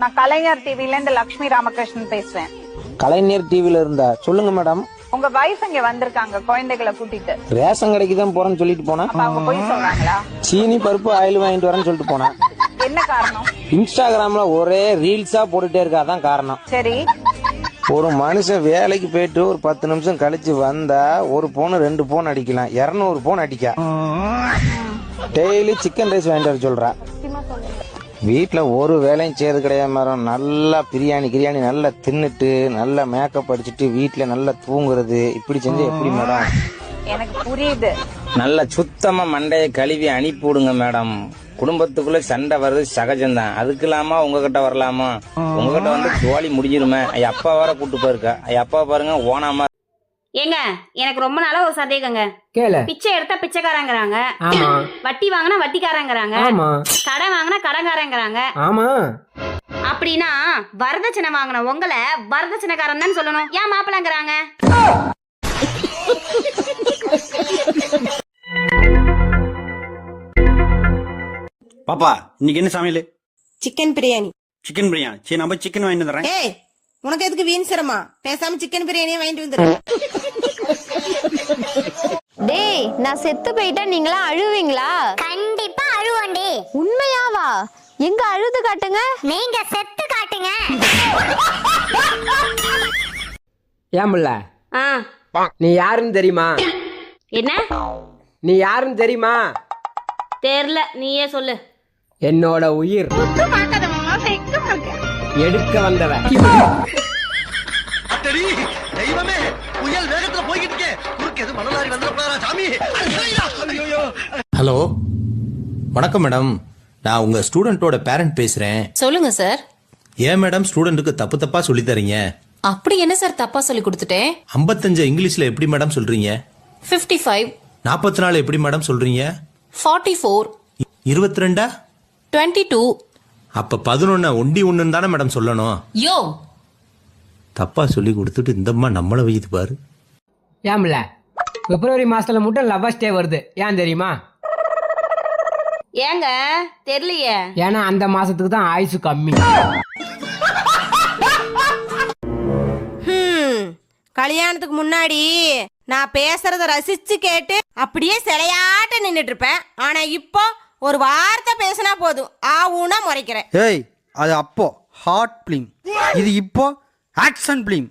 நான் கலைஞர் டிவில இருந்து லட்சுமி ராமகிருஷ்ணன் பேசுறேன். கலைஞர் டிவில இருந்தா சொல்லுங்க மேடம். உங்க வைஃப் இங்க வந்திருக்காங்க குழந்தைகளை கூட்டிட்டு. ரேஷன் கடைக்கு தான் போறேன்னு சொல்லிட்டு போனா. அவங்க போய் சொல்றாங்களா? சீனி பருப்பு ஆயில் வாங்கிட்டு வரேன்னு சொல்லிட்டு போனா. என்ன காரணம்? இன்ஸ்டாகிராம்ல ஒரே ரீல்ஸா போட்டுட்டே இருக்கா, அதான் காரணம். சரி, ஒரு மனுஷன் வேலைக்கு போயிட்டு ஒரு 10 நிமிஷம் கழிச்சு வந்தா ஒரு போன் 2 போன் அடிக்கலாம், 200 போன் அடிக்கா. டெய்லி சிக்கன் ரைஸ் வாங்கிட்டு வர சொல்றா. வீட்டுல ஒரு வேலையும் செய்யறது கிடையாது மேடம். நல்லா பிரியாணி நல்லா தின்னுட்டு நல்லா மேக்கப் அடிச்சுட்டு வீட்டுல நல்லா தூங்குறது, இப்படி செஞ்சா எப்படி மேடம்? எனக்கு புரியுது. நல்ல சுத்தமா மண்டையை கழுவி அனுப்பி விடுங்க மேடம். குடும்பத்துக்குள்ள சண்டை வர்றது சகஜம்தான். அதுக்கு இல்லாம உங்ககிட்ட வரலாமா? உங்ககிட்ட வந்து ஜோலி முடிஞ்சிருமே. அப்பா வர கூட்டு போயிருக்கா. அப்பா பாருங்க ஓனாமா. ஏங்க, எனக்கு ரொம்ப நாளா ஒரு சந்தேகங்க. பிச்சை எடுத்தா பிச்சைக்காரங்கிறாங்க, வட்டி வாங்கினா வட்டிக்காரங்கிறாங்க, கடன் வாங்கினா கடன்காரங்கிறாங்க. அப்படின்னா வரதட்சணை வாங்கின உங்களை வரதட்சணைக்காரன் தான் சொல்லணும், ஏன் மாப்பிள்ளங்கிறாங்க? பாப்பா, இன்னைக்கு என்ன சமையல்? சிக்கன் பிரியாணி. சிக்கன் பிரியாணி. சரி, நம்ம சிக்கன் வாங்கிட்டு வந்துடுறேன். ஏய், உனக்கு எதுக்கு வீண் சிரமா? பேசாம சிக்கன் பிரியாணியே வாங்கிட்டு வந்துடுறேன். டேய், நான் செத்து போயிட்டா நீங்களா அழுவீங்களா? கண்டிப்பா அழுவோண்டி. உண்மையாவா? எங்க அழுது காட்டுங்க. நீங்க செத்து காட்டுங்க. ஏமுல்ல, நீ யாருன்னு தெரியுமா? என்ன? நீ யாருன்னு தெரியுமா? தெரியல, நீயே சொல்லு. என்னோட உயிர் எடுக்க வந்தவன். ஹலோ, வணக்கம் மேடம். நான் உங்க ஸ்டூடெண்டோட பேரண்ட் பேசுறேன். சொல்லுங்க சார். ஏன் மேடம் ஸ்டூடெண்ட்டுக்கு தப்பு தப்பா சொல்லி தரீங்க? அப்படி என்ன சார் தப்பா சொல்லி கொடுத்துட்டேன்? 55 இங்கிலீஷ்ல எப்படி மேடம் சொல்றீங்க? 55. 44 எப்படி மேடம் சொல்றீங்க? 44. 22? 22. அப்ப 11 ஒண்டி ஒண்ணுன்னு தானே மேடம் சொல்லணும். யோ, தப்பா சொல்லி கொடுத்துட்டு இந்தம்மா நம்மள வைக்குது பாரு. ஏமுல்ல, பிப்ரவரி மாசத்துல மட்டும் லவ்வர்ஸ் டே வருது, ஏன் தெரியுமா? ஏங்க தெரியலையே. ஏன்னா அந்த மாசத்துக்கு தான் ஆயுசு கம்மி. கல்யாணத்துக்கு முன்னாடி நான் பேசுறத ரசிச்சு கேட்டு அப்படியே சிலையாட்ட நின்னுட்டு இருப்பேன். ஆனா இப்போ ஒரு வார்த்தை பேசினா போதும் ஆவுனா முறைக்கிறேன். ஏய், அது அப்போ ஹார்ட் பிலிம், இது இப்போ ஆக்ஷன் பிலிம்.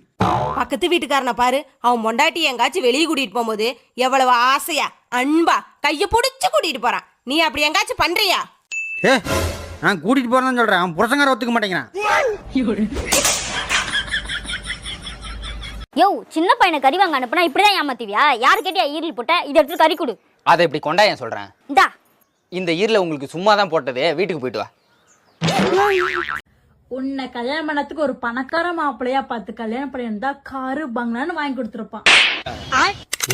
பக்கத்து வீட்டுக்காரனை பாரு, அவன் பொண்டாட்டி எங்காச்சும் வெளியே கூட்டிட்டு போகும்போது எவ்வளவு ஆசையா அன்பா கைய புடிச்சு கூட்டிட்டு போறான். நீ அப்படி எங்காச்சும் பண்றியா? ஏ, நான் கூட்டிட்டு போறேன்னு சொல்றேன், அவன் புருஷங்கார ஒத்துக்க மாட்டேங்கிறான். யோ, சின்ன பையனை கறி வாங்க அனுப்புனா இப்படிதான் ஏமாத்துவியா? யாரு கேட்டியா ஈரல் போட்ட? இதை எடுத்து கறி கொடு. அதை இப்படி கொண்டாயன் சொல்றேன். இந்தா, இந்த ஈரல உங்களுக்கு சும்மா தான் போட்டது, வீட்டுக்கு போயிட்டு வா. உன்னை கல்யாணம் பண்ணதுக்கு ஒரு பணக்கார மாப்பிள்ளையா பார்த்து கல்யாணம் பண்ணியிருந்தா காரு பங்களான்னு வாங்கி கொடுத்துருப்பான்.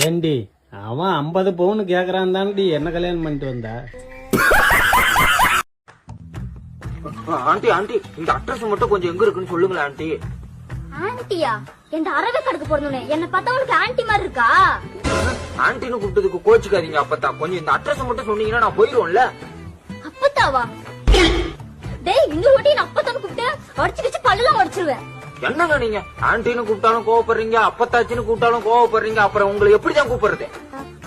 ஏண்டி, அவன் 50 பவுன் கேக்குறான் தாண்டி என்ன கல்யாணம் பண்ணிட்டு வந்தா? ஆண்டி ஆண்டி, இந்த அட்ரஸ் மட்டும் கொஞ்சம் எங்க இருக்குன்னு சொல்லுங்களேன் ஆண்டி. ஆன்ட்டியா? என் அரவே கடுக்கு போறதுனே என்ன பார்த்தா உங்களுக்கு ஆன்ட்டி மாதிரி இருக்கா? ஆண்டின்னு கூப்பிட்டதுக்கு கோச்சுக்காதீங்க. அப்பதான் கொஞ்சம் இந்த அட்ரஸ் மட்டும் சொன்னீங்கன்னா நான் போயிருவோம்ல. அப்பத்தாவா? டேய், இன்னொரு வாட்டி நான் அப்பத்தான்னு கூப்பிட்டு அடிச்சு பல்லுலாம் உடைச்சிருவேன். என்னங்க நீங்க ஆண்டின்னு கூப்பிட்டாலும் கோவப்படுறீங்க, அப்பத்தாச்சின்னு கூப்பிட்டாலும் கோவப்படுறீங்க. அப்புறம் உங்களை எப்படிதான் கூப்பிடுறது?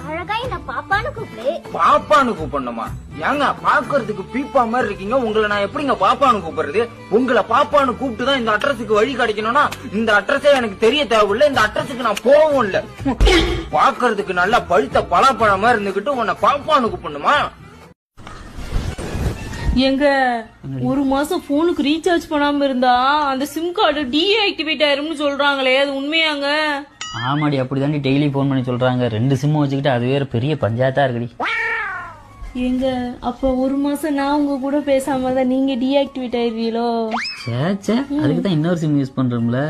அழகா என்ன பாப்பான்னு கூப்பிடு. பாப்பான்னு கூப்பிடணுமா? ஏங்க பாக்குறதுக்கு பீப்பா மாதிரி இருக்கீங்க, உங்களை நான் எப்படிங்க பாப்பான்னு கூப்பிடுறது? உங்களை பாப்பான்னு கூப்பிட்டுதான் இந்த அட்ரஸுக்கு வழி கிடைக்கணும்னா இந்த அட்ரஸே எனக்கு தெரிய தேவையில்லை, இந்த அட்ரஸுக்கு நான் போகவும் இல்ல. பாக்குறதுக்கு நல்லா பழுத்த பலாப்பழமா இருந்துகிட்டு உன்னை பாப்பான்னு கூப்பிடணுமா? எங்க ஒரு மாசம் போனுக்கு ரீசார்ஜ் பண்ணாம இருந்தா அந்த சிம் கார்டு டீஆக்டிவேட் ஆயிரும்னு சொல்றாங்களே, அது உண்மையாங்க? ஆமாடி, அப்படிதாண்டி டெய்லி போன் பண்ணி சொல்றாங்க. 2 சிம் வச்சுக்கிட்டு அது வேற பெரிய பஞ்சாயத்தா இருக்குடி. எங்க அப்ப ஒரு மாசம் நான் உங்க கூட பேசாம தான் நீங்க டீஆக்டிவேட் ஆயிருவீங்களோ? சேச்சே, அதுக்கு தான் இன்னொரு சிம் யூஸ் பண்றோம்ல.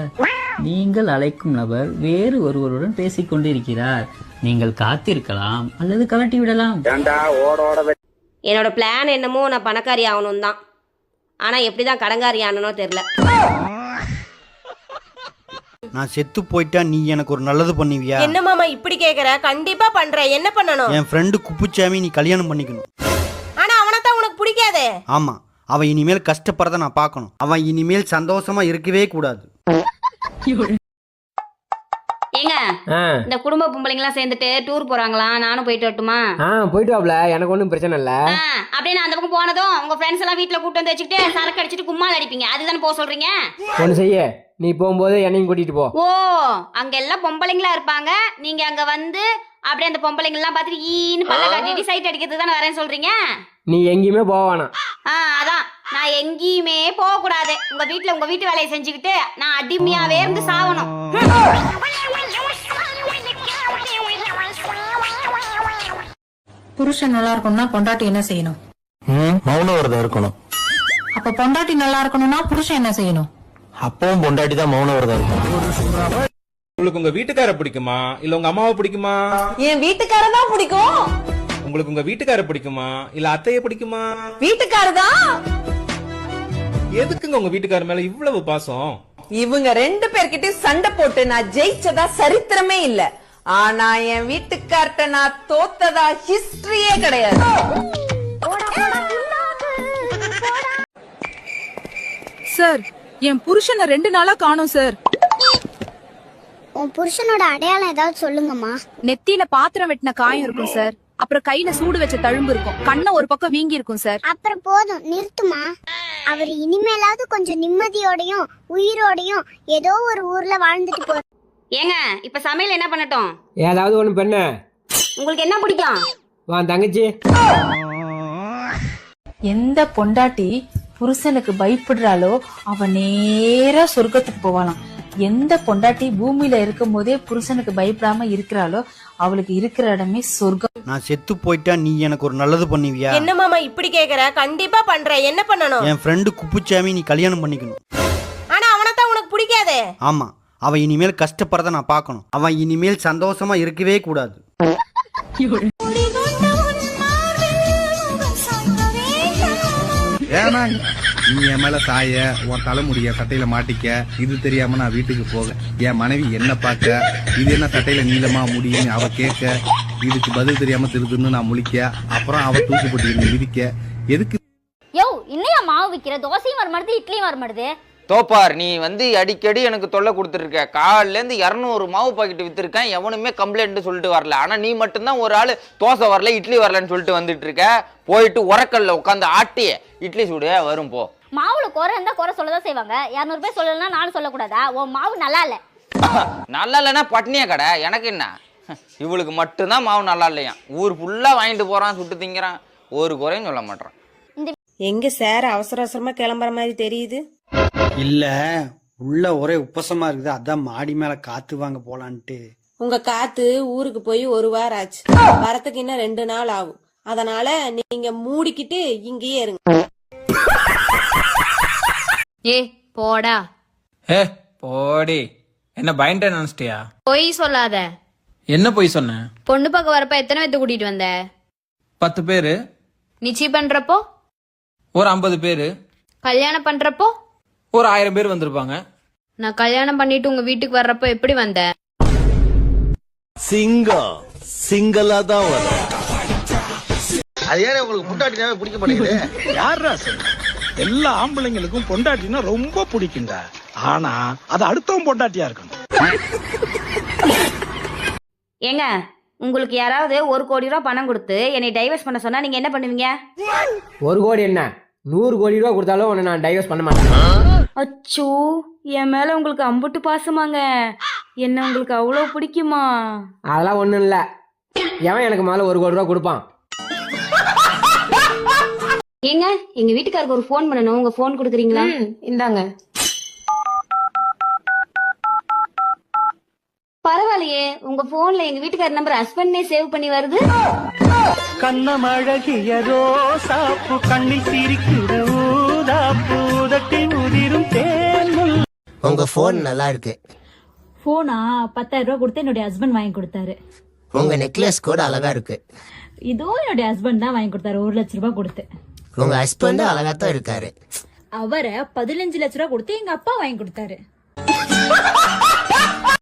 நீங்கள் அழைக்கும் நபர் வேறு ஒருவருடன் பேசிக்கொண்டு இருக்கிறார். நீங்கள் காத்திருக்கலாம் அல்லது கலட்டி விடலாம். என்னோட பிளான் என்னமோ நான் பணக்காரி ஆகணும் தான். ஆனா எப்படிதான் கடங்காரி ஆனனோ தெரியல. நான் செத்து போயிட்டா நீ எனக்கு ஒரு நல்லது பண்ணுவியா? என்ன மாமா இப்படி கேக்குற? கண்டிப்பா பண்றேன். என்ன பண்ணணும்? என் ஃப்ரெண்டு குப்புச்சாமி நீ கல்யாணம் பண்ணிக்கணும். ஆனா அவனத்தான் உனக்கு பிடிக்காதே. ஆமா, அவன் இனிமேல் கஷ்டப்படுறத நான் பார்க்கணும். அவன் இனிமேல் சந்தோஷமா இருக்கவே கூடாது. ஏங்க இந்த குடும்ப பொம்பளைங்களாம் சேர்ந்துட்டு டூர் போறாங்களாம், நானும் போயிட்டு வரட்டுமா? போயிட்டு வாப்ல, எனக்கு ஒன்றும் பிரச்சனை இல்லை. அப்படியே நான் அந்த பக்கம் போனதும் உங்க ஃப்ரெண்ட்ஸ் எல்லாம் வீட்டுல கூட்டு வந்து வச்சுக்கிட்டு சரக்கு அடிச்சிட்டு கும்மால் அடிப்பீங்க, அதுதானே போக சொல்றீங்க? ஒன்று செய்ய, நீ போகும்போது என்னையும் கூட்டிட்டு போ. ஓ, அங்க எல்லாம் பொம்பளைங்களா இருப்பாங்க, நீங்க அங்க வந்து அப்படியே அந்த பொம்பளைங்க எல்லாம் பார்த்துட்டு ஈன்னு பல்ல காட்டிட்டு சைட் அடிக்கிறது தானே வரேன்னு சொல்றீங்க? நீ எங்கேயுமே போவானா? அதான் நான் எங்கேயுமே போக கூடாது. உங்க வீட்டுல உங்க வீட்டு வேலையை செஞ்சுக்கிட்டு நான் அடிமையாவே இருந்து சாவணும். புருஷன் நல்லா இருக்கணும்னா பொண்டாட்டி என்ன செய்யணும்? மௌன விரதம் இருக்கணும். அப்ப பொண்டாட்டி நல்லா இருக்கணும்னா புருஷன் என்ன செய்யணும்? அப்பவும் பொண்டாட்டி தான் மௌன விரதம் இருக்கணும். உங்களுக்கு உங்க வீட்டுக்கார பிடிக்குமா இல்ல உங்க அம்மாவை பிடிக்குமா? என் வீட்டுக்கார தான் பிடிக்கும். உங்களுக்கு உங்க வீட்டுக்கார பிடிக்குமா இல்ல அத்தைய பிடிக்குமா? வீட்டுக்கார தான். எதுக்குங்க உங்க வீட்டுக்கார மேல இவ்வளவு பாசம்? இவங்க 2 பேர்கிட்ட சண்டை போட்டு நான் ஜெயிச்சதா சரித்திரமே இல்ல. ஆனா என் வீட்டுக்கார்ட்ட நான் தோத்ததா ஹிஸ்டரியே கிடையாது. சார், என் புருஷனை 2 நாளா காணோம் சார். உன் புருஷனோட அடையாளம் ஏதாவது சொல்லுங்கம்மா. நெத்தியில பாத்திரம் வெட்டின காயம் இருக்கும் சார். அப்புறம் கையில சூடு வச்ச தழும்பு இருக்கும். கண்ண ஒரு பக்கம் வீங்கி இருக்கும் சார். அப்புறம் போதும், நிறுத்துமா. அவர் இனிமேலாவது கொஞ்சம் நிம்மதியோடையும் உயிரோடையும் ஏதோ ஒரு ஊர்ல வாழ்ந்துட்டு போ. ஏங்க இப்ப சமையல் என்ன பண்ணட்டும்? ஏதாவது ஒன்று பண்ண. உங்களுக்கு என்ன பிடிக்கும்? வா தங்கச்சி. எந்த பொண்டாட்டி புருஷனுக்கு பயப்படுறாளோ அவ நேரா சொர்க்கத்துக்கு போவாளாம். எந்த பொண்டாட்டி பூமியில இருக்கும் போதே புருஷனுக்கு பயப்படாம இருக்கிறாளோ அவளுக்கு இருக்கிற இடமே சொர்க்கம். நான் செத்து போயிட்டா நீ எனக்கு ஒரு நல்லது பண்ணுவியா? என்ன மாமா இப்படி கேக்குற? கண்டிப்பா பண்றேன். என்ன பண்ணணும்? என் ஃப்ரெண்டு குப்புச்சாமி நீ கல்யாணம் பண்ணிக்கணும். ஆனா அவனத்தான் உனக்கு பிடிக்காதே. ஆமா, அவன் இனிமேல் கஷ்டப்படுறத நான் பார்க்கணும். அவன் இனிமேல் சந்தோஷமா இருக்கவே கூடாது. ஏன்னா நீ என் மேல சாய, உன் தலைமுடிய சட்டையில மாட்டிக்க, இது தெரியாம நான் வீட்டுக்கு போக, என் மனைவி என்ன பார்க்க, இது என்ன சட்டையில நீளமா முடியும்னு அவ கேட்க, இதுக்கு பதில் தெரியாம திருதுன்னு நான் முழிக்க, அப்புறம் அவ தூக்கு போட்டு விதிக்க. எதுக்கு யோ, இன்னையா மாவு விக்கிற? தோசையும் வர மாட்டேது, இட்லியும் வர மாட்டேது. தோப்பார், நீ வந்து அடிக்கடி எனக்கு தொல்லை கொடுத்துருக்க. காலில இருந்து 200 மாவு பாக்கெட் வித்துருக்கேன், எவனுமே கம்ப்ளைண்ட் சொல்லிட்டு வரல. ஆனா நீ மட்டும்தான் ஒரு ஆளு தோசை வரல இட்லி வரலன்னு சொல்லிட்டு வந்துட்டு இருக்க. போயிட்டு உரக்கல்ல உட்காந்து ஆட்டிய இட்லி சுட வரும் போ. மாவுல குறை இருந்தா குறை சொல்லதான் செய்வாங்க. 200 பேர் சொல்லலன்னா நானும் சொல்லக்கூடாதா? உன் மாவு நல்லா இல்ல. நல்லா இல்லைன்னா பட்னிய கடை, எனக்கு என்ன? இவளுக்கு மட்டும்தான் மாவு நல்லா இல்லையா. ஊர் ஃபுல்லா வாங்கிட்டு போறான், சுட்டு திங்கிறான், ஒரு குறையும் சொல்ல மாட்டான். எங்க சார் அவசர அவசரமா கிளம்புற மாதிரி தெரியுது? இல்ல, உள்ள ஒரே உப்பசமா இருக்குது, அதான் மாடி மேல காத்து வாங்க போலான்ட்டு. உங்க காத்து ஊருக்கு போய் 1 வாரம் ஆச்சு. வரத்துக்கு இன்னும் 2 நாள் ஆகும். அதனால நீங்க மூடிக்கிட்டு இங்கேயே இருங்க. ஏ போடா. போடி. என்ன பயன்ட்ட நினைச்சிட்டியா? பொய் சொல்லாத. என்ன போய் சொன்ன? பொண்ணு பார்க்க வரப்ப எத்தனை பேத்து கூட்டிட்டு வந்த? 10 பேரு. நிச்சயம் பண்றப்போ ஒரு 50 பேரு. கல்யாணம் பண்றப்போ ஒரு 1000 பேர் வந்திருப்பாங்க. நான் கல்யாணம் பண்ணிட்டு உங்க வீட்டுக்கு வர்றப்ப எப்படி வந்த? சிங்களா தான் வரும். அது ஏன் உங்களுக்கு பொண்டாட்டினாவே பிடிக்க மாட்டேங்குது? யாரா சார்? எல்லா ஆம்பளைங்களுக்கும் பொண்டாட்டினா ரொம்ப பிடிக்குங்க. ஆனா அது அடுத்தவன் பொண்டாட்டியா இருக்கணும். ஏங்க உங்களுக்கு யாராவது 1 கோடி ரூபாய் பணம் கொடுத்து என்னை டைவர்ஸ் பண்ண சொன்னா நீங்க என்ன பண்ணுவீங்க? 1 கோடி என்ன, 100 கோடி ரூபா கொடுத்தாலும் உன்னை நான் டைவர்ஸ் பண்ண மாட்டேன். அச்சோ, என் மேல உங்களுக்கு அம்புட்டு பாசமாங்க. என்ன உங்களுக்கு அவ்வளவு பிடிக்குமா? அதெல்லாம் ஒண்ணும் இல்ல. எவன் எனக்கு மேல 1 கோடி ரூபா கொடுப்பான்? ஏங்க எங்க வீட்டுக்காருக்கு ஒரு போன் பண்ணணும், உங்க போன் கொடுக்குறீங்களா? இந்தாங்க. பரவாயில்லையே, உங்க போன்ல எங்க வீட்டுக்கார நம்பர் ஹஸ்பண்ட்னே சேவ் பண்ணி வருது. கண்ணமழகிய ரோசாப்பு கண்ணி சிரிக்குது ஊதாப்பு உதட்டி உதிரும் தேன்முல். உங்க போன் நல்லா இருக்கு. போனா 10,000 ரூபாய் கொடுத்து என்னுடைய ஹஸ்பண்ட் வாங்கி கொடுத்தாரு. உங்க நெக்லஸ் கூட அழகா இருக்கு. இதுவும் என்னுடைய ஹஸ்பண்ட் தான் வாங்கி கொடுத்தாரு 1 லட்சம் ரூபாய் கொடுத்து. உங்க ஹஸ்பண்ட் அழகா தான் இருக்காரு. அவரை 15 லட்சம் ரூபாய் கொடுத்து எங்க அப்பா வாங்கி கொடுத்தாரு.